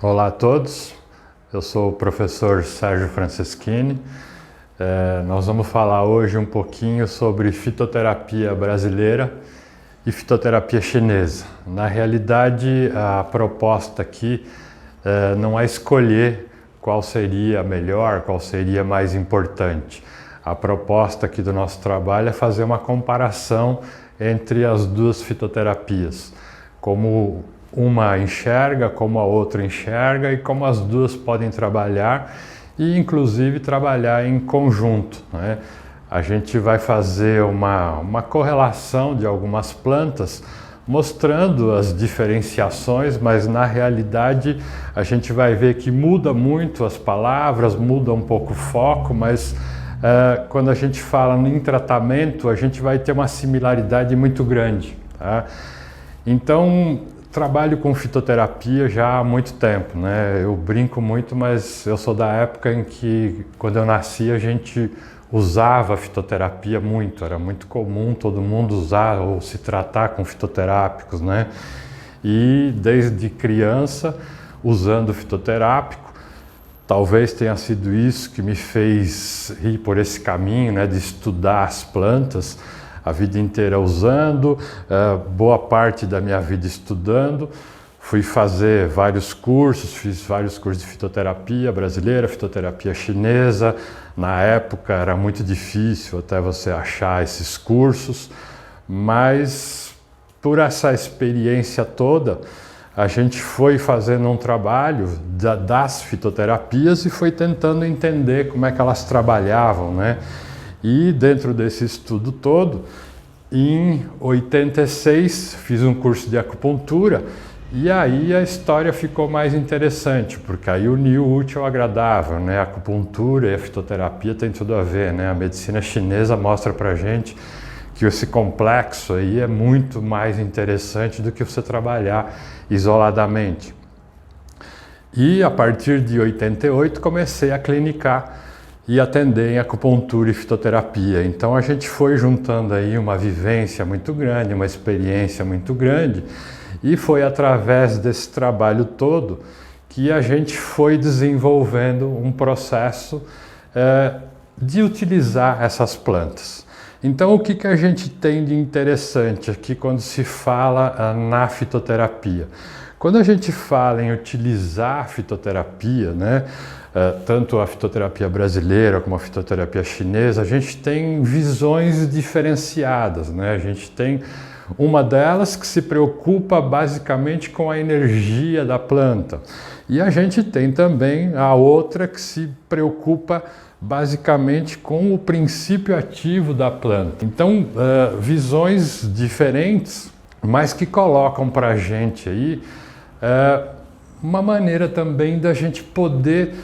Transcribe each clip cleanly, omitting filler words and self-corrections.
Olá a todos, eu sou o professor Sérgio Franceschini. Nós vamos falar hoje um pouquinho sobre fitoterapia brasileira e fitoterapia chinesa. Na realidade, a proposta aqui não é escolher qual seria melhor, qual seria mais importante. A proposta aqui do nosso trabalho é fazer uma comparação entre as duas fitoterapias, como uma enxerga, como a outra enxerga e como as duas podem trabalhar e inclusive trabalhar em conjunto, né? A gente vai fazer uma correlação de algumas plantas mostrando as diferenciações, mas na realidade a gente vai ver que muda muito as palavras, muda um pouco o foco, mas quando a gente fala em tratamento a gente vai ter uma similaridade muito grande, tá? Então, trabalho com fitoterapia já há muito tempo, né? Eu brinco muito, mas eu sou da época em que, quando eu nasci, a gente usava fitoterapia muito. Era muito comum todo mundo usar ou se tratar com fitoterápicos, né? E desde criança, usando fitoterápico, talvez tenha sido isso que me fez ir por esse caminho, né? De estudar as plantas, a vida inteira usando, boa parte da minha vida estudando. Fui fazer vários cursos, fiz vários cursos de fitoterapia brasileira, fitoterapia chinesa. Na época era muito difícil até você achar esses cursos, mas por essa experiência toda, a gente foi fazendo um trabalho das fitoterapias e foi tentando entender como é que elas trabalhavam, né? E dentro desse estudo todo, em 86 fiz um curso de acupuntura e aí a história ficou mais interessante, porque aí uniu o útil ao agradável, né? A acupuntura e a fitoterapia tem tudo a ver, né? A medicina chinesa mostra pra gente que esse complexo aí é muito mais interessante do que você trabalhar isoladamente. E a partir de 88 comecei a clinicar e atender em acupuntura e fitoterapia. Então a gente foi juntando aí uma vivência muito grande, uma experiência muito grande, e foi através desse trabalho todo que a gente foi desenvolvendo um processo de utilizar essas plantas. Então o que a gente tem de interessante aqui quando se fala na fitoterapia? Quando a gente fala em utilizar a fitoterapia, né, tanto a fitoterapia brasileira como a fitoterapia chinesa, a gente tem visões diferenciadas, né? A gente tem uma delas que se preocupa basicamente com a energia da planta, e a gente tem também a outra que se preocupa basicamente com o princípio ativo da planta. Então, visões diferentes, mas que colocam para a gente aí uma maneira também da gente poder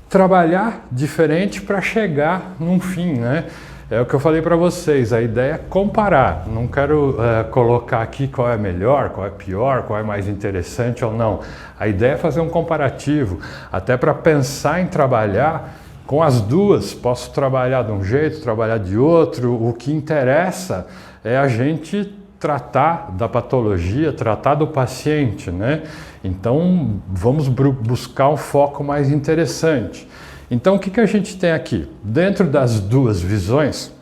trabalhar diferente para chegar num fim, né? É o que eu falei para vocês, a ideia é comparar. Não quero colocar aqui qual é melhor, qual é pior, qual é mais interessante ou não. A ideia é fazer um comparativo, até para pensar em trabalhar com as duas. Posso trabalhar de um jeito, trabalhar de outro. O que interessa é a gente tratar da patologia, tratar do paciente, né? Então, vamos buscar um foco mais interessante. Então, o que a gente tem aqui? Dentro das duas visões,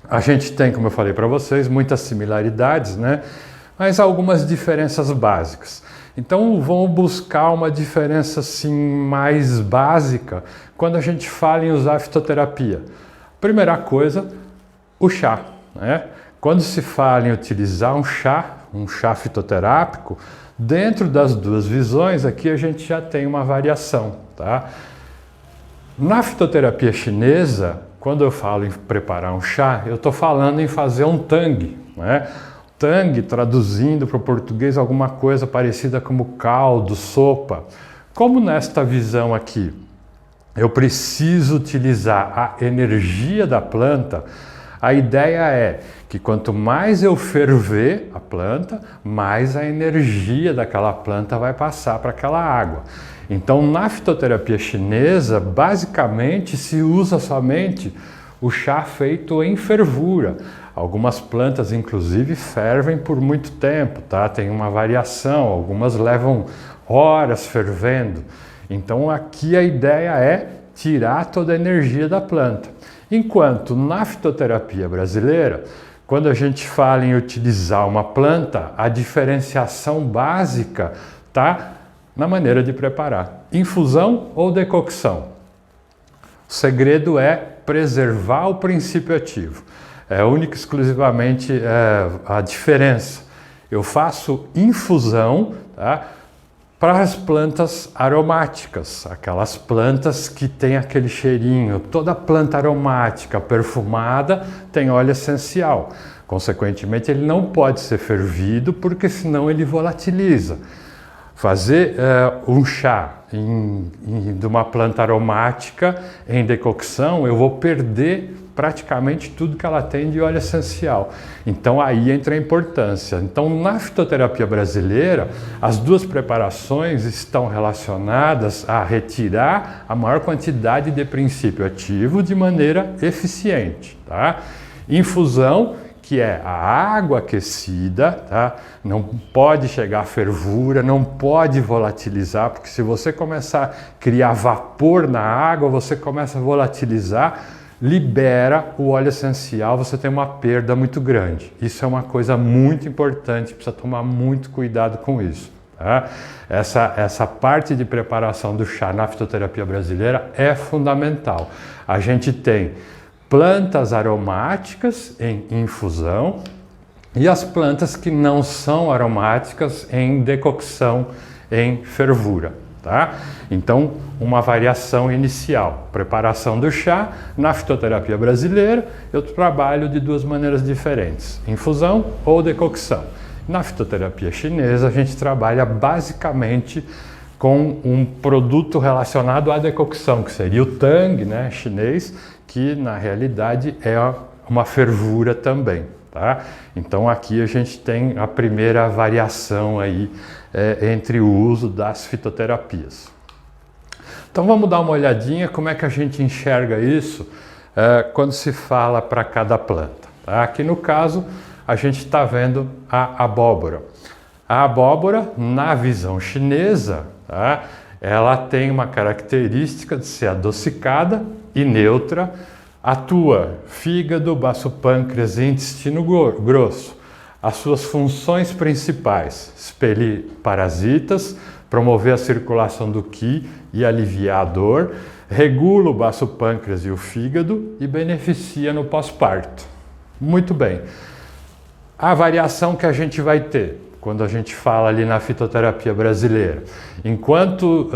a gente tem, como eu falei para vocês, muitas similaridades, né? Mas algumas diferenças básicas. Então, vamos buscar uma diferença assim mais básica quando a gente fala em usar a fitoterapia. Primeira coisa, o chá, né? Quando se fala em utilizar um chá fitoterápico, dentro das duas visões aqui a gente já tem uma variação, tá? Na fitoterapia chinesa, quando eu falo em preparar um chá, eu estou falando em fazer um tang, né? Tang, traduzindo para o português, alguma coisa parecida como caldo, sopa. Como nesta visão aqui, eu preciso utilizar a energia da planta, a ideia é que quanto mais eu ferver a planta, mais a energia daquela planta vai passar para aquela água. Então, na fitoterapia chinesa, basicamente se usa somente o chá feito em fervura. Algumas plantas, inclusive, fervem por muito tempo, tá? Tem uma variação, algumas levam horas fervendo. Então aqui a ideia é tirar toda a energia da planta. Enquanto na fitoterapia brasileira, quando a gente fala em utilizar uma planta, a diferenciação básica está na maneira de preparar. Infusão ou decocção? O segredo é preservar o princípio ativo. É única e exclusivamente a diferença. Eu faço infusão, tá, para as plantas aromáticas, aquelas plantas que têm aquele cheirinho. Toda planta aromática, perfumada, tem óleo essencial. Consequentemente, ele não pode ser fervido, porque senão ele volatiliza. Fazer um chá de uma planta aromática em decocção, eu vou perder praticamente tudo que ela tem de óleo essencial. Então aí entra a importância. Então na fitoterapia brasileira, as duas preparações estão relacionadas a retirar a maior quantidade de princípio ativo de maneira eficiente, tá? Infusão, que é a água aquecida, tá? Não pode chegar a fervura, não pode volatilizar, porque se você começar a criar vapor na água, você começa a volatilizar, libera o óleo essencial, você tem uma perda muito grande. Isso é uma coisa muito importante, precisa tomar muito cuidado com isso. Tá? Essa parte de preparação do chá na fitoterapia brasileira é fundamental. A gente tem plantas aromáticas em infusão e as plantas que não são aromáticas em decocção, em fervura. Tá? Então, uma variação inicial. Preparação do chá, na fitoterapia brasileira, eu trabalho de duas maneiras diferentes, infusão ou decocção. Na fitoterapia chinesa, a gente trabalha basicamente com um produto relacionado à decocção, que seria o tang, né, chinês, que na realidade é uma fervura também. Tá? Então aqui a gente tem a primeira variação aí entre o uso das fitoterapias. Então vamos dar uma olhadinha como é que a gente enxerga isso quando se fala para cada planta. Tá? Aqui no caso a gente está vendo a abóbora. A abóbora, na visão chinesa, tá? Ela tem uma característica de ser adocicada e neutra, atua fígado, baço pâncreas e intestino grosso. As suas funções principais: expelir parasitas, promover a circulação do qi e aliviar a dor, regula o baço pâncreas e o fígado e beneficia no pós-parto. Muito bem. A variação que a gente vai ter quando a gente fala ali na fitoterapia brasileira. Enquanto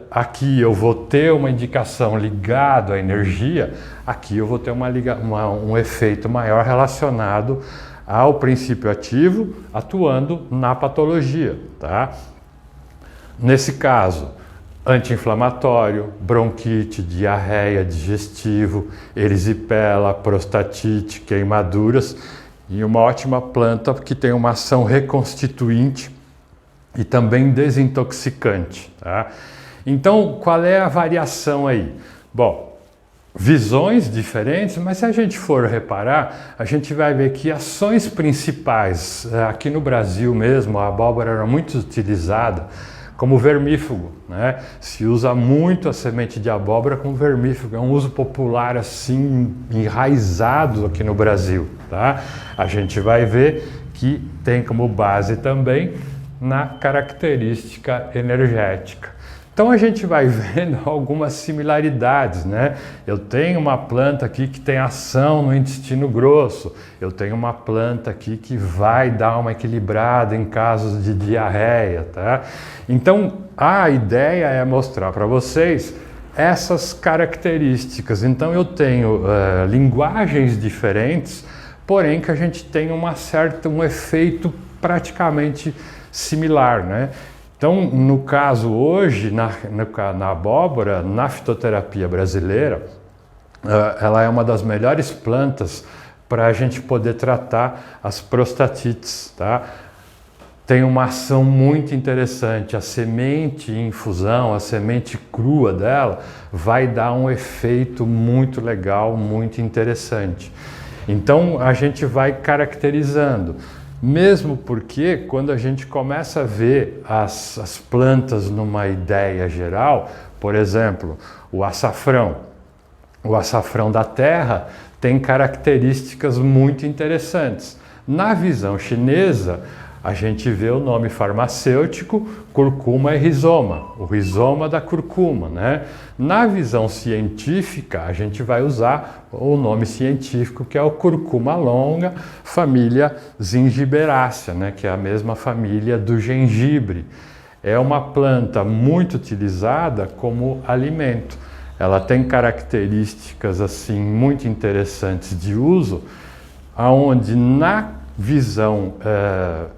aqui eu vou ter uma indicação ligada à energia, aqui eu vou ter um efeito maior relacionado ao princípio ativo atuando na patologia. Tá? Nesse caso, anti-inflamatório, bronquite, diarreia, digestivo, erisipela, prostatite, queimaduras, e uma ótima planta que tem uma ação reconstituinte e também desintoxicante. Tá? Então, qual é a variação aí? Bom, visões diferentes, mas se a gente for reparar, a gente vai ver que ações principais, aqui no Brasil mesmo, a abóbora era muito utilizada como vermífugo, né? Se usa muito a semente de abóbora como vermífugo, é um uso popular assim, enraizado aqui no Brasil, tá? A gente vai ver que tem como base também na característica energética. Então a gente vai vendo algumas similaridades, né? Eu tenho uma planta aqui que tem ação no intestino grosso, eu tenho uma planta aqui que vai dar uma equilibrada em casos de diarreia, tá? Então a ideia é mostrar para vocês essas características. Então eu tenho linguagens diferentes, porém que a gente tem um efeito praticamente similar, né? Então, no caso hoje, na abóbora, na fitoterapia brasileira, ela é uma das melhores plantas para a gente poder tratar as prostatites, tá? Tem uma ação muito interessante. A semente em infusão, a semente crua dela, vai dar um efeito muito legal, muito interessante. Então, a gente vai caracterizando. Mesmo porque quando a gente começa a ver as plantas numa ideia geral, por exemplo, o açafrão da terra tem características muito interessantes. Na visão chinesa, a gente vê o nome farmacêutico, curcuma e rizoma, o rizoma da curcuma, né? Na visão científica, a gente vai usar o nome científico que é o curcuma longa, família Zingiberacea, né? Que é a mesma família do gengibre. É uma planta muito utilizada como alimento. Ela tem características assim muito interessantes de uso, aonde na visão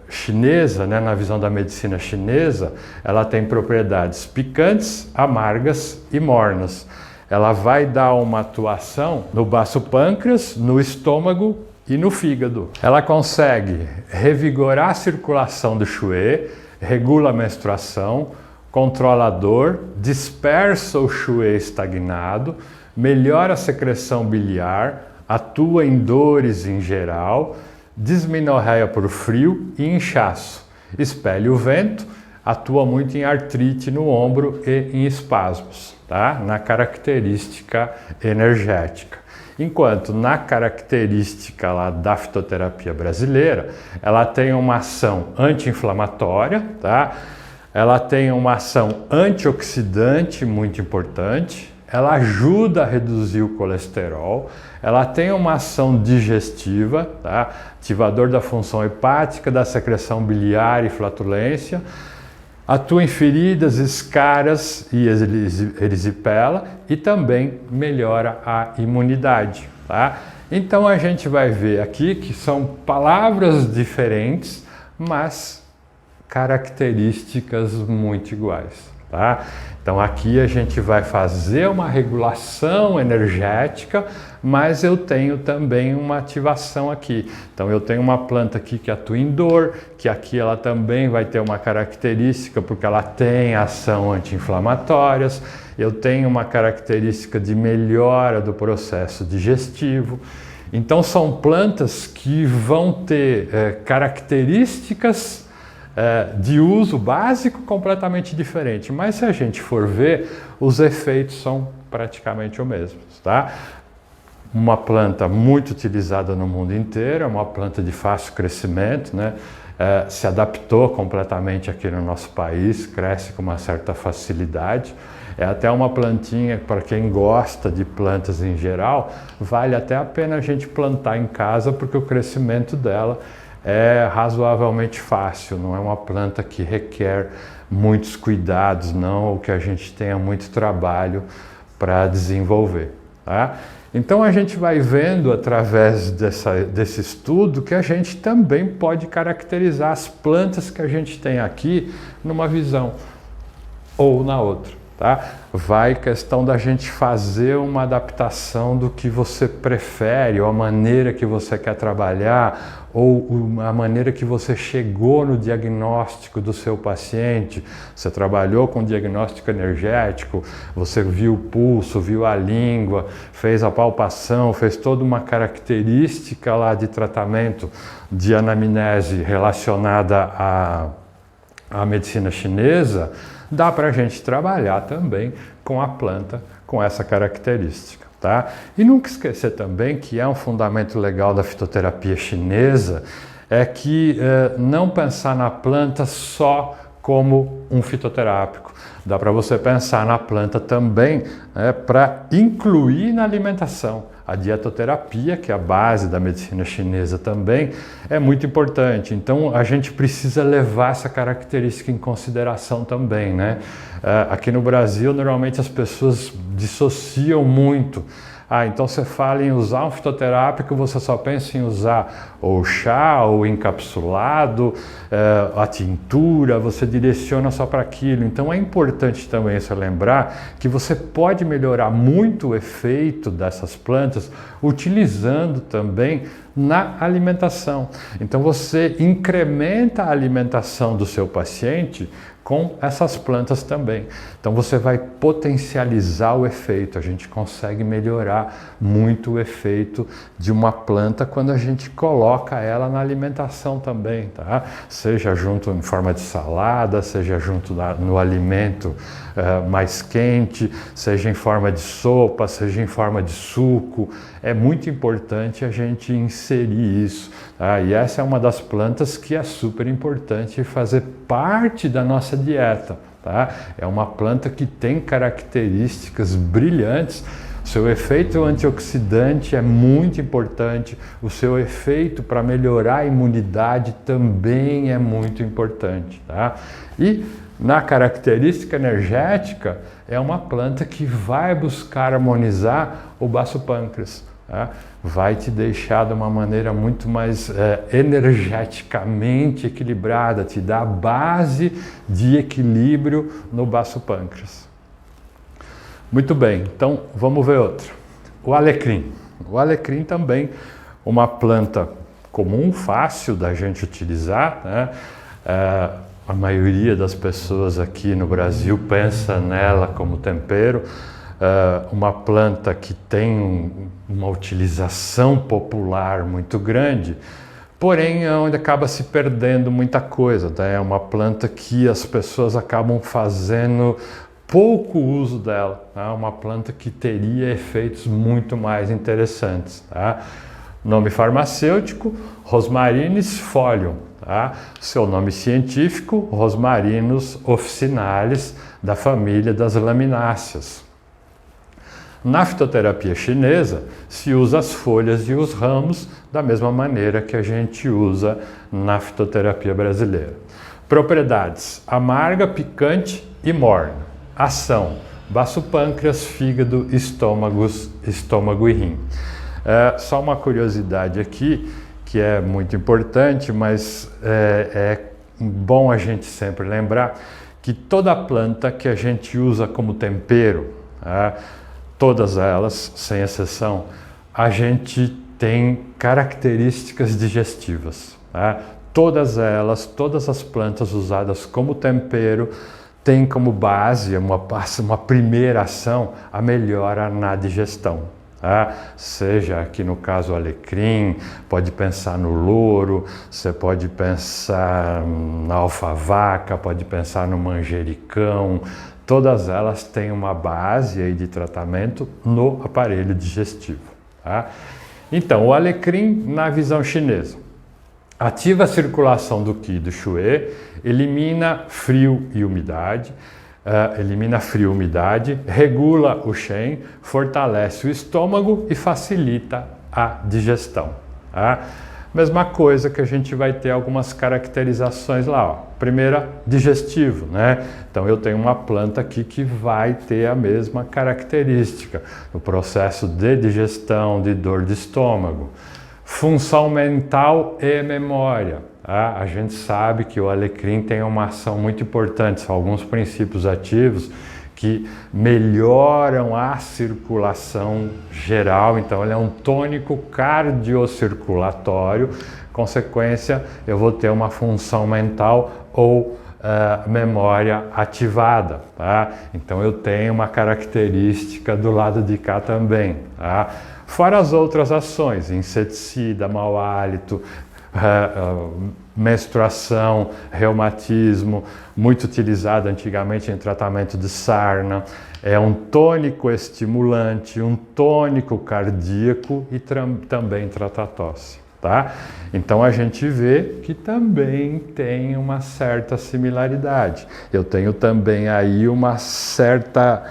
chinesa, né, na visão da medicina chinesa, ela tem propriedades picantes, amargas e mornas. Ela vai dar uma atuação no baço pâncreas, no estômago e no fígado. Ela consegue revigorar a circulação do shui, regula a menstruação, controla a dor, dispersa o shui estagnado, melhora a secreção biliar, atua em dores em geral, dismenorreia por frio e inchaço, espelha o vento, atua muito em artrite no ombro e em espasmos, tá? Na característica energética. Enquanto na característica lá da fitoterapia brasileira, ela tem uma ação anti-inflamatória, tá? Ela tem uma ação antioxidante muito importante, ela ajuda a reduzir o colesterol, ela tem uma ação digestiva, tá? Ativador da função hepática, da secreção biliar e flatulência, atua em feridas, escaras e erisipela e também melhora a imunidade, tá? Então a gente vai ver aqui que são palavras diferentes, mas características muito iguais, tá? Então aqui a gente vai fazer uma regulação energética, mas eu tenho também uma ativação aqui. Então eu tenho uma planta aqui que atua em dor, que aqui ela também vai ter uma característica porque ela tem ação anti-inflamatórias. Eu tenho uma característica de melhora do processo digestivo. Então são plantas que vão ter características de uso básico completamente diferente, mas se a gente for ver, os efeitos são praticamente os mesmos, tá? Uma planta muito utilizada no mundo inteiro, é uma planta de fácil crescimento, né? Se adaptou completamente aqui no nosso país, cresce com uma certa facilidade. É até uma plantinha, para quem gosta de plantas em geral, vale até a pena a gente plantar em casa, porque o crescimento dela é razoavelmente fácil, não é uma planta que requer muitos cuidados, não, ou que a gente tenha muito trabalho para desenvolver, tá? Então a gente vai vendo através desse estudo que a gente também pode caracterizar as plantas que a gente tem aqui numa visão ou na outra, tá? Vai questão da gente fazer uma adaptação do que você prefere, ou a maneira que você quer trabalhar, ou a maneira que você chegou no diagnóstico do seu paciente. Você trabalhou com diagnóstico energético, você viu o pulso, viu a língua, fez a palpação, fez toda uma característica lá de tratamento de anamnese relacionada à medicina chinesa. Dá para a gente trabalhar também com a planta com essa característica, tá? E nunca esquecer também que é um fundamento legal da fitoterapia chinesa, é que não pensar na planta só como um fitoterápico. Dá para você pensar na planta também para incluir na alimentação. A dietoterapia, que é a base da medicina chinesa também, é muito importante. Então a gente precisa levar essa característica em consideração também, né? Aqui no Brasil, normalmente as pessoas dissociam muito. Então você fala em usar um fitoterápico, você só pensa em usar ou chá, ou encapsulado, a tintura, você direciona só para aquilo. Então é importante também você lembrar que você pode melhorar muito o efeito dessas plantas utilizando também na alimentação. Então você incrementa a alimentação do seu paciente com essas plantas também. Então você vai potencializar o efeito, a gente consegue melhorar muito o efeito de uma planta quando a gente coloca ela na alimentação também, tá? Seja junto em forma de salada, seja junto no alimento mais quente, seja em forma de sopa, seja em forma de suco. É muito importante a gente inserir isso, tá? E essa é uma das plantas que é super importante fazer parte da nossa dieta, tá? É uma planta que tem características brilhantes. O seu efeito antioxidante é muito importante, o seu efeito para melhorar a imunidade também é muito importante, tá? E na característica energética, é uma planta que vai buscar harmonizar o baço pâncreas, tá? Vai te deixar de uma maneira muito mais energeticamente equilibrada, te dá a base de equilíbrio no baço pâncreas. Muito bem, então vamos ver outro. O alecrim. O alecrim também uma planta comum, fácil da gente utilizar, né? A maioria das pessoas aqui no Brasil pensa nela como tempero. Uma planta que tem uma utilização popular muito grande, porém é onde acaba se perdendo muita coisa, tá? É uma planta que as pessoas acabam fazendo pouco uso dela, tá? Uma planta que teria efeitos muito mais interessantes, tá? Nome farmacêutico, Rosmarinus folium, tá? Seu nome científico, Rosmarinus officinalis, da família das lamináceas. Na fitoterapia chinesa, se usa as folhas e os ramos da mesma maneira que a gente usa na fitoterapia brasileira. Propriedades: amarga, picante e morna. Ação: baço pâncreas, fígado, estômago e rim. Só uma curiosidade aqui, que é muito importante, mas é bom a gente sempre lembrar que toda planta que a gente usa como tempero, todas elas, sem exceção, a gente tem características digestivas. Todas elas, todas as plantas usadas como tempero, têm como base, uma primeira ação, a melhora na digestão. Seja aqui no caso o alecrim, pode pensar no louro, você pode pensar na alfavaca, pode pensar no manjericão. Todas elas têm uma base aí de tratamento no aparelho digestivo. Então, o alecrim na visão chinesa. Ativa a circulação do Qi do Xue, elimina frio e umidade, regula o Shen, fortalece o estômago e facilita a digestão. Mesma coisa que a gente vai ter algumas caracterizações lá. Ó. Primeira, digestivo, né? Então eu tenho uma planta aqui que vai ter a mesma característica no processo de digestão, de dor de estômago. Função mental e memória. A gente sabe que o alecrim tem uma ação muito importante, são alguns princípios ativos que melhoram a circulação geral, então ele é um tônico cardiocirculatório, consequência eu vou ter uma função mental ou memória ativada, tá? Então eu tenho uma característica do lado de cá também, tá? Fora as outras ações, inseticida, mau hálito, menstruação, reumatismo, muito utilizado antigamente em tratamento de sarna, é um tônico estimulante, um tônico cardíaco e também trata a tosse, tá? Então a gente vê que também tem uma certa similaridade. Eu tenho também aí uma certa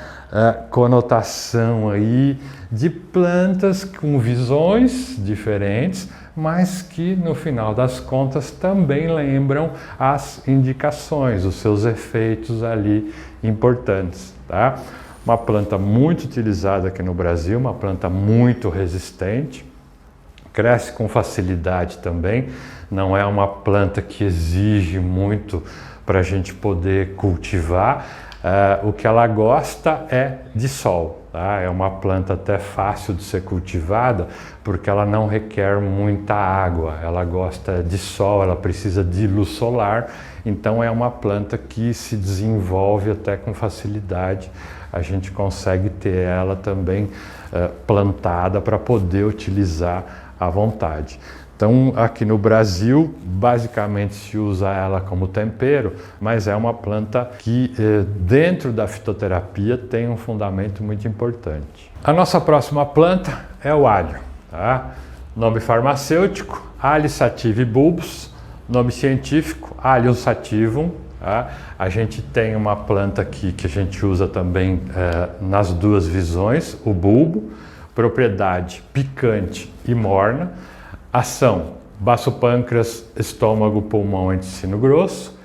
conotação aí de plantas com visões diferentes, mas que no final das contas também lembram as indicações, os seus efeitos ali importantes, tá? Uma planta muito utilizada aqui no Brasil, uma planta muito resistente, cresce com facilidade também, não é uma planta que exige muito para a gente poder cultivar. O que ela gosta é de sol, tá? É uma planta até fácil de ser cultivada porque ela não requer muita água, ela gosta de sol, ela precisa de luz solar, então é uma planta que se desenvolve até com facilidade. A gente consegue ter ela também plantada para poder utilizar à vontade. Então, aqui no Brasil, basicamente se usa ela como tempero, mas é uma planta que dentro da fitoterapia tem um fundamento muito importante. A nossa próxima planta é o alho, tá? Nome farmacêutico, Alis sativum bulbus, nome científico, Allium sativum. Tá? A gente tem uma planta aqui que a gente usa também nas duas visões, o bulbo, propriedade picante e morna, ação baço pâncreas, estômago, pulmão e intestino grosso,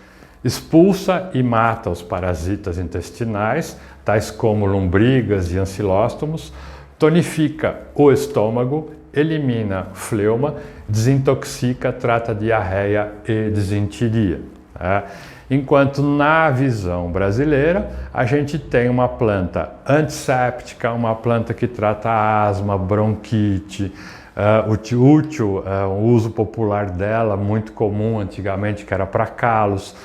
expulsa e mata os parasitas intestinais, tais como lombrigas e ancilóstomos, tonifica o estômago, elimina fleuma, desintoxica, trata diarreia e disenteria. Tá? Enquanto na visão brasileira, a gente tem uma planta antisséptica, uma planta que trata asma, bronquite, útil, o uso popular dela, muito comum antigamente, que era para calos,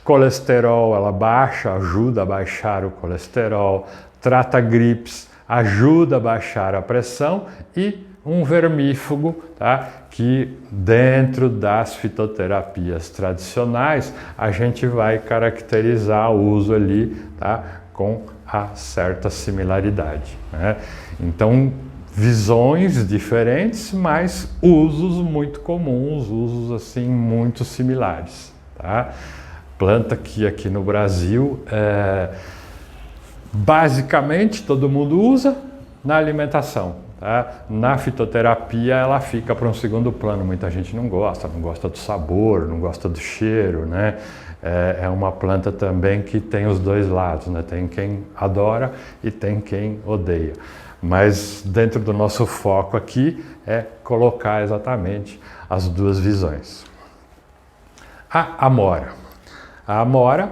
colesterol, ela baixa, ajuda a baixar o colesterol, trata gripes, ajuda a baixar a pressão e um vermífugo, tá? Que dentro das fitoterapias tradicionais a gente vai caracterizar o uso ali, tá? Com a certa similaridade, né? Então, visões diferentes, mas usos muito comuns, usos assim muito similares, tá? Planta que aqui no Brasil basicamente todo mundo usa na alimentação, tá? Na fitoterapia ela fica para um segundo plano, muita gente não gosta do sabor, não gosta do cheiro, né? É uma planta também que tem os dois lados, né? Tem quem adora e tem quem odeia. Mas dentro do nosso foco aqui é colocar exatamente as duas visões. A amora. A amora,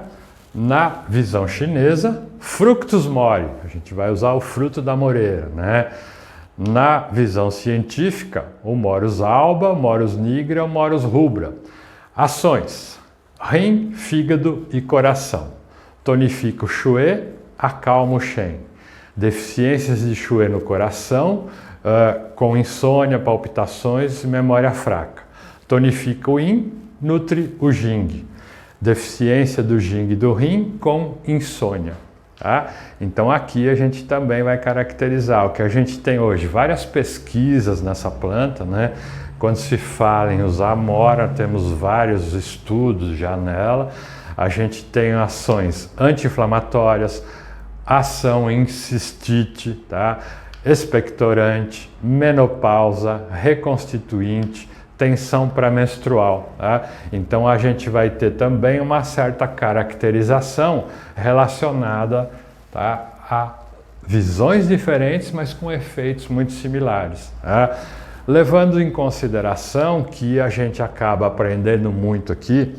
na visão chinesa, fructus mori. A gente vai usar o fruto da moreira, né? Na visão científica, o Morus alba, Morus nigra, Morus rubra. Ações: rim, fígado e coração. Tonifica o Xue, acalma o Shen. Deficiências de Xue no coração, com insônia, palpitações e memória fraca. Tonifica o Yin, nutre o Jing. Deficiência do Jing e do Rim com insônia. Tá? Então aqui a gente também vai caracterizar o que a gente tem hoje. Várias pesquisas nessa planta, né? Quando se fala em usar amora, temos vários estudos já nela. A gente tem ações anti-inflamatórias, ação em cistite, tá? Expectorante, menopausa, reconstituinte, tensão pré-menstrual. Tá? Então a gente vai ter também uma certa caracterização relacionada, tá, a visões diferentes, mas com efeitos muito similares. Tá? Levando em consideração que a gente acaba aprendendo muito aqui,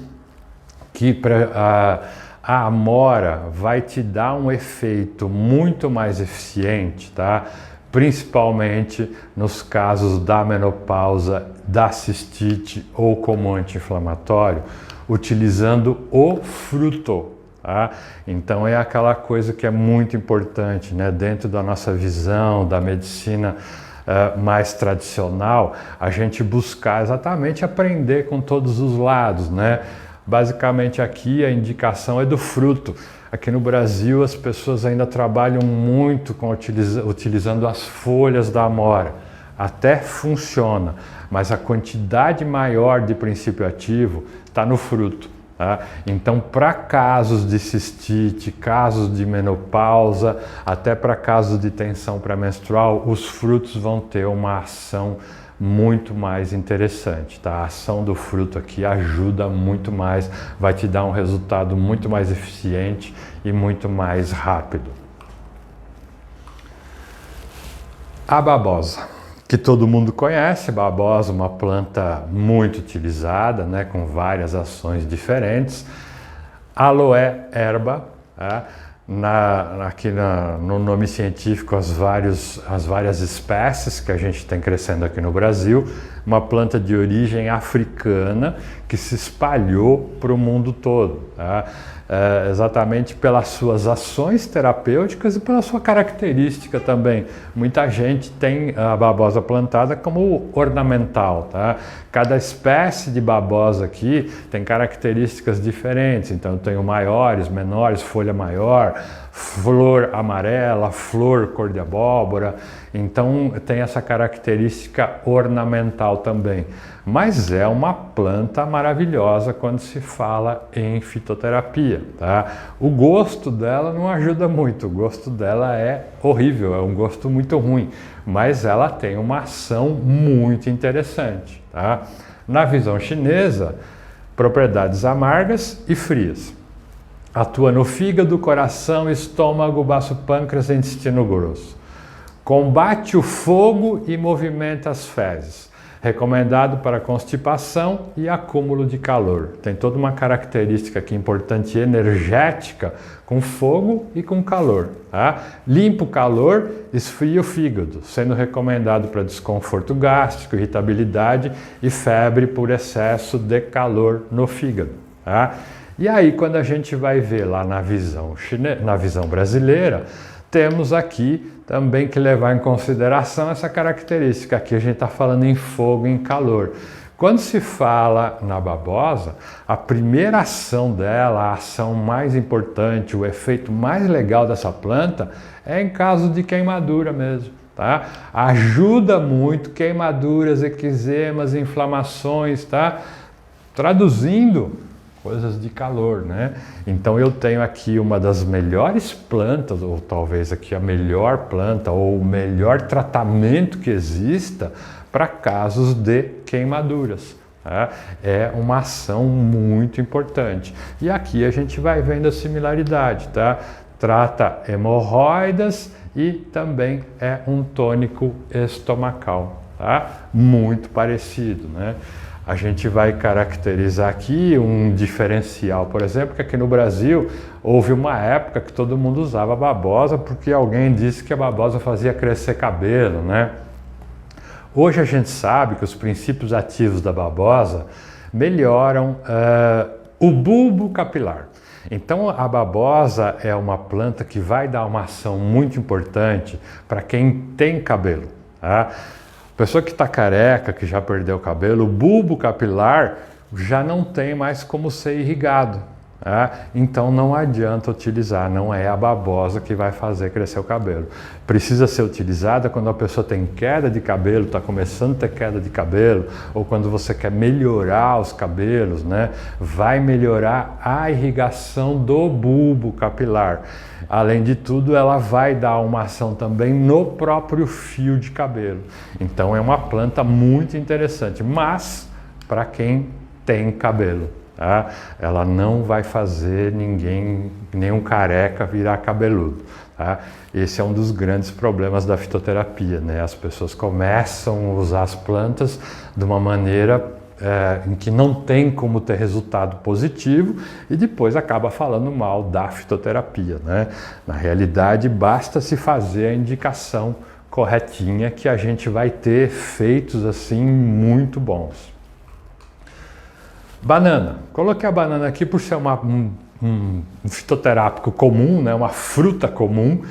que a amora vai te dar um efeito muito mais eficiente, tá? Principalmente nos casos da menopausa, da cistite ou como anti-inflamatório, utilizando o fruto. Tá? Então é aquela coisa que é muito importante, né? Dentro da nossa visão da medicina mais tradicional, a gente buscar exatamente aprender com todos os lados, né? Basicamente aqui a indicação é do fruto. Aqui no Brasil as pessoas ainda trabalham muito com utilizando as folhas da amora. Até funciona, mas a quantidade maior de princípio ativo está no fruto. Tá? Então, para casos de cistite, casos de menopausa, até para casos de tensão pré-menstrual, os frutos vão ter uma ação muito mais interessante, tá? A ação do fruto aqui ajuda muito mais, vai te dar um resultado muito mais eficiente e muito mais rápido. A babosa, que todo mundo conhece, babosa, uma planta muito utilizada, né, com várias ações diferentes. Aloe erba, tá? aqui no nome científico as várias espécies que a gente tem crescendo aqui no Brasil, uma planta de origem africana que se espalhou para o mundo todo, tá? Exatamente pelas suas ações terapêuticas e pela sua característica também. Muita gente tem a babosa plantada como ornamental, tá? Cada espécie de babosa aqui tem características diferentes, então eu tenho maiores, menores, folha maior, flor amarela, flor cor de abóbora, então tem essa característica ornamental também. Mas é uma planta maravilhosa quando se fala em fitoterapia, tá? O gosto dela não ajuda muito, o gosto dela é horrível, é um gosto muito ruim, mas ela tem uma ação muito interessante, tá? Na visão chinesa, propriedades amargas e frias. Atua no fígado, coração, estômago, baço pâncreas e intestino grosso. Combate o fogo e movimenta as fezes. Recomendado para constipação e acúmulo de calor. Tem toda uma característica aqui importante energética com fogo e com calor. Tá? Limpa o calor, esfria o fígado, sendo recomendado para desconforto gástrico, irritabilidade e febre por excesso de calor no fígado. Tá? E aí, quando a gente vai ver lá na visão brasileira, temos aqui também que levar em consideração essa característica. Aqui a gente está falando em fogo e em calor. Quando se fala na babosa, a primeira ação dela, a ação mais importante, o efeito mais legal dessa planta é em caso de queimadura mesmo. Tá? Ajuda muito queimaduras, eczemas, inflamações, tá? Traduzindo, coisas de calor, né? Então eu tenho aqui uma das melhores plantas, ou talvez aqui a melhor planta, ou o melhor tratamento que exista para casos de queimaduras. Tá? É uma ação muito importante. E aqui a gente vai vendo a similaridade, tá? Trata hemorroidas e também é um tônico estomacal, tá? Muito parecido, né? A gente vai caracterizar aqui um diferencial, por exemplo, que aqui no Brasil houve uma época que todo mundo usava babosa porque alguém disse que a babosa fazia crescer cabelo, né? Hoje a gente sabe que os princípios ativos da babosa melhoram o bulbo capilar. Então a babosa é uma planta que vai dar uma ação muito importante para quem tem cabelo, tá? Pessoa que está careca, que já perdeu o cabelo, o bulbo capilar já não tem mais como ser irrigado. Tá? Então não adianta utilizar, não é a babosa que vai fazer crescer o cabelo. Precisa ser utilizada quando a pessoa tem queda de cabelo, está começando a ter queda de cabelo, ou quando você quer melhorar os cabelos, né? Vai melhorar a irrigação do bulbo capilar. Além de tudo, ela vai dar uma ação também no próprio fio de cabelo. Então é uma planta muito interessante, mas para quem tem cabelo. Tá? Ela não vai fazer nenhum careca virar cabeludo. Tá? Esse é um dos grandes problemas da fitoterapia, né? As pessoas começam a usar as plantas de uma maneira em que não tem como ter resultado positivo e depois acaba falando mal da fitoterapia, né? Na realidade, basta se fazer a indicação corretinha que a gente vai ter efeitos assim muito bons. Banana. Coloquei a banana aqui por ser um fitoterápico comum, né? Uma fruta comum,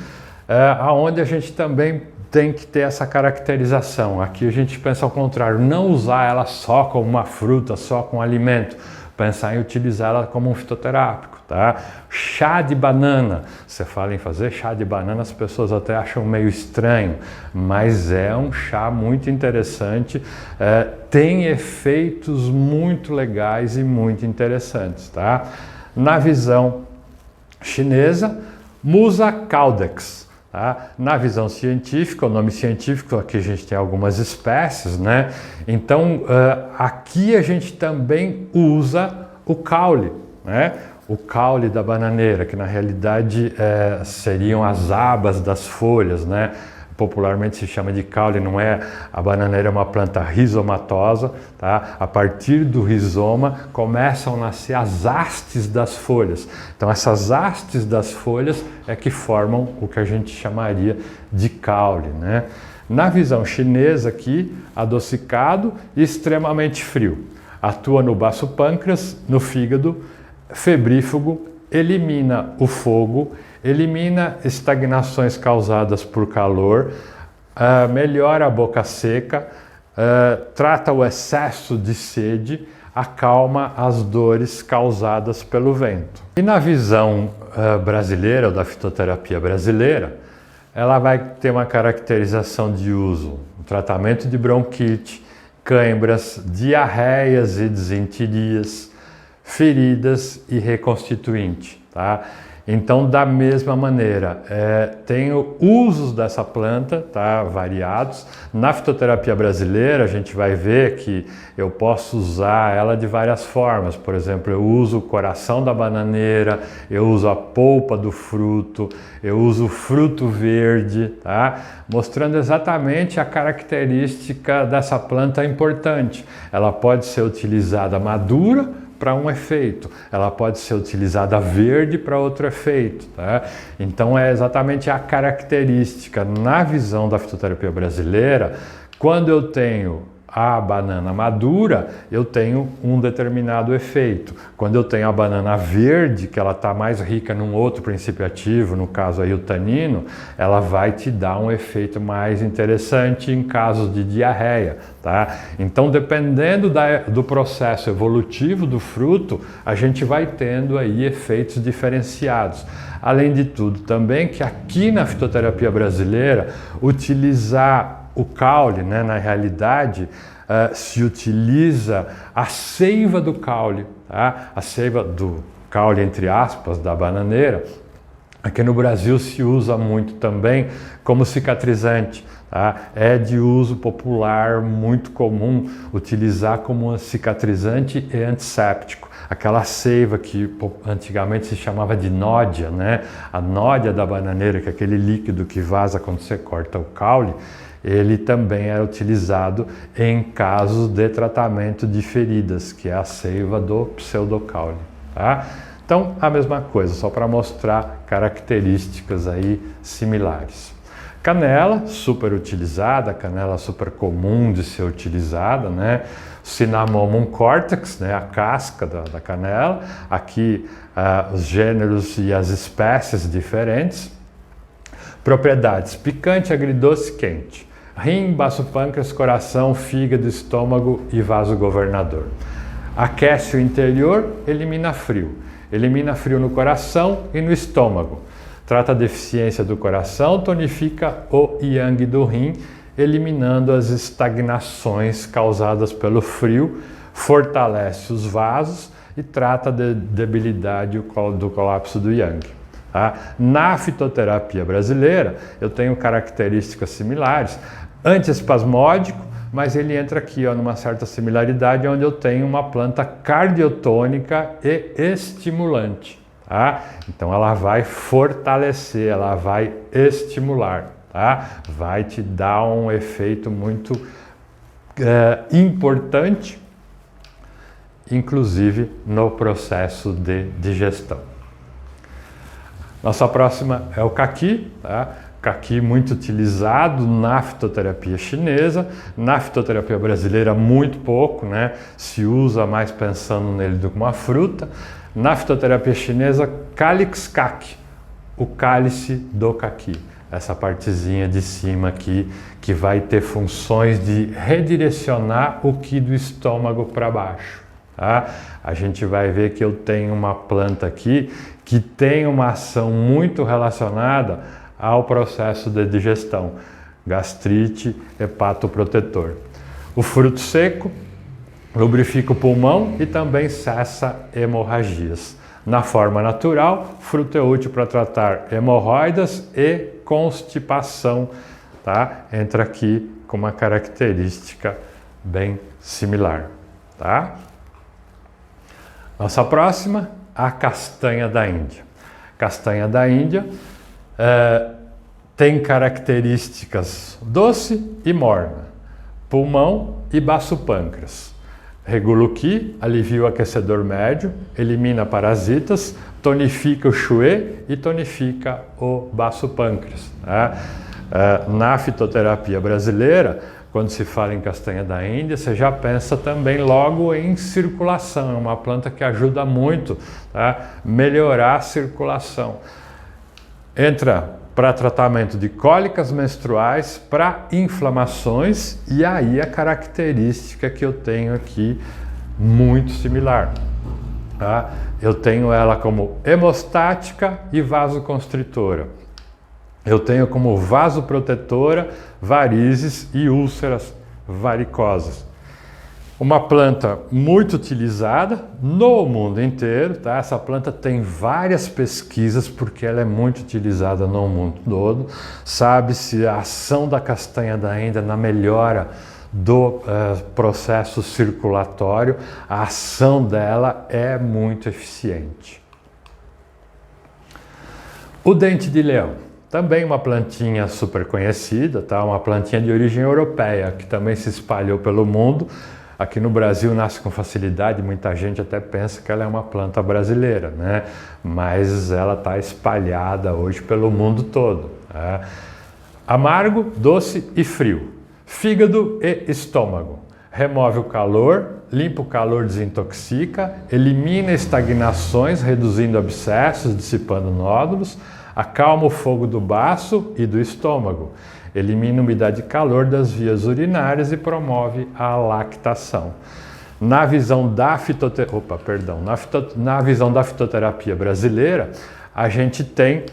onde a gente também tem que ter essa caracterização. Aqui a gente pensa ao contrário, não usar ela só como uma fruta, só como alimento, pensar em utilizá-la como um fitoterápico, tá? Chá de banana, você fala em fazer chá de banana, as pessoas até acham meio estranho, mas é um chá muito interessante, tem efeitos muito legais e muito interessantes, tá? Na visão chinesa, Musa caudex. Tá? Na visão científica, o nome científico, aqui a gente tem algumas espécies, né? Então, aqui a gente também usa o caule, né? O caule da bananeira, que na realidade seriam as abas das folhas, né? popularmente se chama de caule, não é, a bananeira é uma planta rizomatosa, tá? A partir do rizoma começam a nascer as hastes das folhas. Então essas hastes das folhas é que formam o que a gente chamaria de caule, né? Na visão chinesa aqui, adocicado e extremamente frio. Atua no baço pâncreas, no fígado, febrífugo, elimina o fogo, elimina estagnações causadas por calor, melhora a boca seca, trata o excesso de sede, acalma as dores causadas pelo vento. E na visão brasileira, ou da fitoterapia brasileira, ela vai ter uma caracterização de uso, o tratamento de bronquite, cãibras, diarreias e desentirias, feridas e reconstituinte, tá? Então, da mesma maneira, tenho usos dessa planta, tá, variados. Na fitoterapia brasileira, a gente vai ver que eu posso usar ela de várias formas. Por exemplo, eu uso o coração da bananeira, eu uso a polpa do fruto, eu uso o fruto verde, tá? Mostrando exatamente a característica dessa planta importante. Ela pode ser utilizada madura para um efeito, ela pode ser utilizada verde para outro efeito, tá? Então é exatamente a característica na visão da fitoterapia brasileira. Quando eu tenho a banana madura, eu tenho um determinado efeito. Quando eu tenho a banana verde, que ela está mais rica num outro princípio ativo, no caso aí o tanino, ela vai te dar um efeito mais interessante em casos de diarreia, tá? Então, dependendo do processo evolutivo do fruto, a gente vai tendo aí efeitos diferenciados. Além de tudo, também que aqui na fitoterapia brasileira, utilizar o caule, né, na realidade, se utiliza a seiva do caule, tá? A seiva do caule, entre aspas, da bananeira. Aqui no Brasil se usa muito também como cicatrizante, tá? É de uso popular, muito comum utilizar como cicatrizante e antisséptico. Aquela seiva que antigamente se chamava de nódia, né? A nódia da bananeira, que é aquele líquido que vaza quando você corta o caule, ele também é utilizado em casos de tratamento de feridas, que é a seiva do pseudocaule, tá? Então, a mesma coisa, só para mostrar características aí similares. Canela, super utilizada, canela super comum de ser utilizada, né? Cinnamomum cortex, né? A casca da canela. Aqui, os gêneros e as espécies diferentes. Propriedades: picante, agridoce, quente. Rim, baço pâncreas, coração, fígado, estômago e vaso governador. Aquece o interior, elimina frio. Elimina frio no coração e no estômago. Trata a deficiência do coração, tonifica o yang do rim, eliminando as estagnações causadas pelo frio, fortalece os vasos e trata de debilidade do colapso do yang. Tá? Na fitoterapia brasileira, eu tenho características similares. Antiespasmódico, mas ele entra aqui, ó, numa certa similaridade, onde eu tenho uma planta cardiotônica e estimulante. Tá? Então ela vai fortalecer, ela vai estimular, tá? Vai te dar um efeito muito importante, inclusive no processo de digestão. Nossa próxima é o caqui, tá? Caqui muito utilizado na fitoterapia chinesa, na fitoterapia brasileira muito pouco, né? Se usa mais pensando nele do que uma fruta. Na fitoterapia chinesa, Calyx caqui, o cálice do caqui. Essa partezinha de cima aqui que vai ter funções de redirecionar o qi do estômago para baixo. Tá? A gente vai ver que eu tenho uma planta aqui que tem uma ação muito relacionada ao processo de digestão, gastrite, hepatoprotetor. O fruto seco lubrifica o pulmão e também cessa hemorragias. Na forma natural, o fruto é útil para tratar hemorroidas e constipação, tá? Entra aqui com uma característica bem similar, tá? Nossa próxima, a castanha da Índia. Castanha da Índia tem características doce e morna, pulmão e baço pâncreas. Regula o Qi, alivia o aquecedor médio, elimina parasitas, tonifica o Xue e tonifica o baço pâncreas. Na fitoterapia brasileira, quando se fala em castanha da Índia, você já pensa também logo em circulação. É uma planta que ajuda muito a melhorar a circulação. Entra para tratamento de cólicas menstruais, para inflamações, e aí a característica que eu tenho aqui muito similar. Eu tenho ela como hemostática e vasoconstritora. Eu tenho como vasoprotetora varizes e úlceras varicosas. Uma planta muito utilizada no mundo inteiro, tá? Essa planta tem várias pesquisas porque ela é muito utilizada no mundo todo. Sabe-se a ação da castanha da Índia na melhora do processo circulatório. A ação dela é muito eficiente. O dente de leão. Também uma plantinha super conhecida, tá? Uma plantinha de origem europeia que também se espalhou pelo mundo. Aqui no Brasil nasce com facilidade, muita gente até pensa que ela é uma planta brasileira, né? Mas ela está espalhada hoje pelo mundo todo. Né? Amargo, doce e frio. Fígado e estômago. Remove o calor, limpa o calor, desintoxica, elimina estagnações, reduzindo abscessos, dissipando nódulos, acalma o fogo do baço e do estômago. Elimina a umidade e calor das vias urinárias e promove a lactação. Na visão da fitoterapia brasileira, a gente tem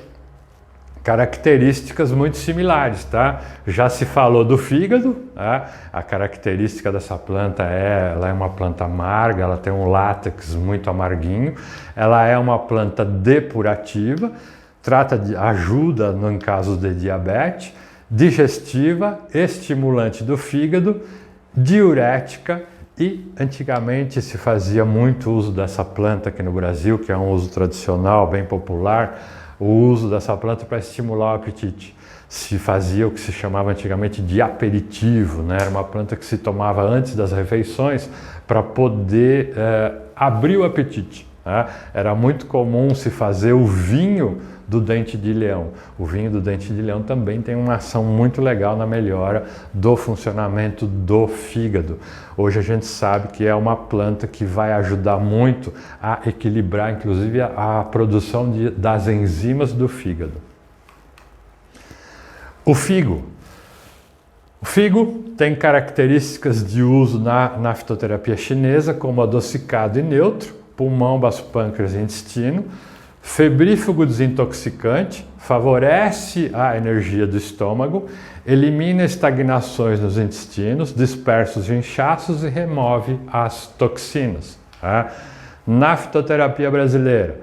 características muito similares, tá? Já se falou do fígado, tá? A característica dessa planta ela é uma planta amarga, ela tem um látex muito amarguinho, ela é uma planta depurativa, ajuda em casos de diabetes, digestiva, estimulante do fígado, diurética e antigamente se fazia muito uso dessa planta aqui no Brasil, que é um uso tradicional, bem popular, o uso dessa planta para estimular o apetite. Se fazia o que se chamava antigamente de aperitivo, né? Era uma planta que se tomava antes das refeições para poder abrir o apetite. Né? Era muito comum se fazer o vinho do dente de leão. O vinho do dente de leão também tem uma ação muito legal na melhora do funcionamento do fígado. Hoje a gente sabe que é uma planta que vai ajudar muito a equilibrar, inclusive, a produção das enzimas do fígado. O figo. O figo tem características de uso na fitoterapia chinesa, como adocicado e neutro, pulmão, baço pâncreas e intestino. Febrífugo desintoxicante, favorece a energia do estômago, elimina estagnações nos intestinos, dispersos inchaços e remove as toxinas. Tá? Na fitoterapia brasileira,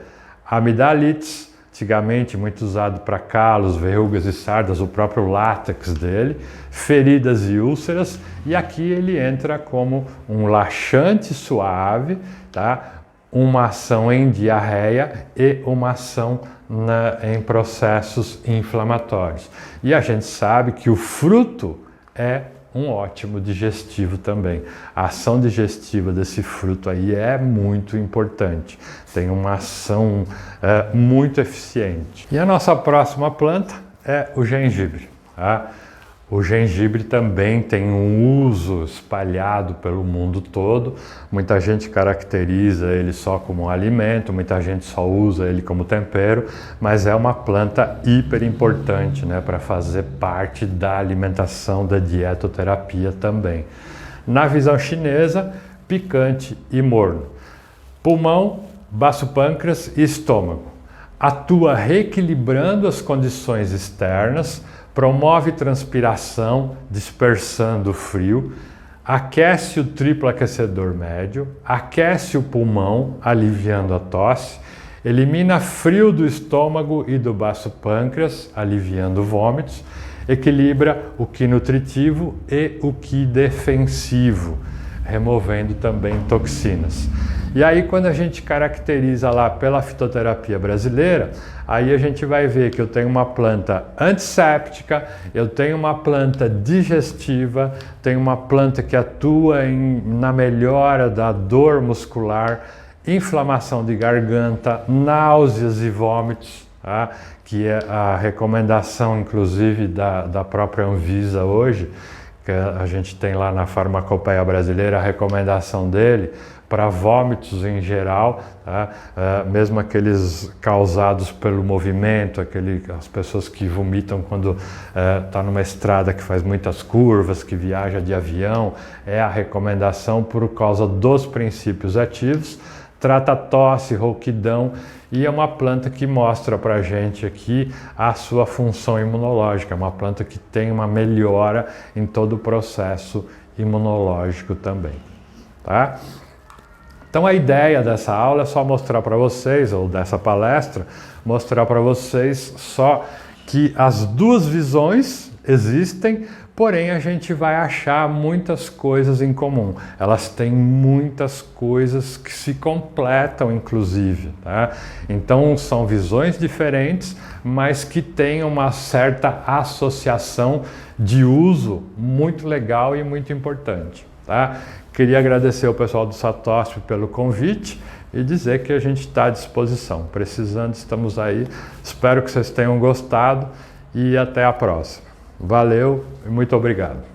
amidalites, antigamente muito usado para calos, verrugas e sardas, o próprio látex dele, feridas e úlceras, e aqui ele entra como um laxante suave, tá? Uma ação em diarreia e uma ação em processos inflamatórios. E a gente sabe que o fruto é um ótimo digestivo também. A ação digestiva desse fruto aí é muito importante. Tem uma ação muito eficiente. E a nossa próxima planta é o gengibre. Tá? O gengibre também tem um uso espalhado pelo mundo todo. Muita gente caracteriza ele só como um alimento, muita gente só usa ele como tempero, mas é uma planta hiper importante, né, para fazer parte da alimentação, da dietoterapia também. Na visão chinesa, picante e morno. Pulmão, baço pâncreas e estômago. Atua reequilibrando as condições externas, promove transpiração, dispersando o frio, aquece o triplo aquecedor médio, aquece o pulmão, aliviando a tosse, elimina frio do estômago e do baço pâncreas, aliviando vômitos, equilibra o Qi nutritivo e o Qi defensivo, removendo também toxinas. E aí quando a gente caracteriza lá pela fitoterapia brasileira, aí a gente vai ver que eu tenho uma planta antisséptica, eu tenho uma planta digestiva, tenho uma planta que atua na melhora da dor muscular, inflamação de garganta, náuseas e vômitos, tá? Que é a recomendação inclusive da própria Anvisa hoje, que a gente tem lá na farmacopeia brasileira a recomendação dele para vômitos em geral, tá? Mesmo aqueles causados pelo movimento, as pessoas que vomitam quando está numa estrada que faz muitas curvas, que viaja de avião, é a recomendação por causa dos princípios ativos, trata tosse, rouquidão, e é uma planta que mostra para a gente aqui a sua função imunológica, é uma planta que tem uma melhora em todo o processo imunológico também, tá? Então a ideia dessa aula é só mostrar para vocês, ou dessa palestra, mostrar para vocês só que as duas visões existem, porém a gente vai achar muitas coisas em comum. Elas têm muitas coisas que se completam, inclusive, tá? Então são visões diferentes, mas que têm uma certa associação de uso muito legal e muito importante, tá? Queria agradecer ao pessoal do Satoshi pelo convite e dizer que a gente está à disposição. Precisando, estamos aí. Espero que vocês tenham gostado e até a próxima. Valeu e muito obrigado.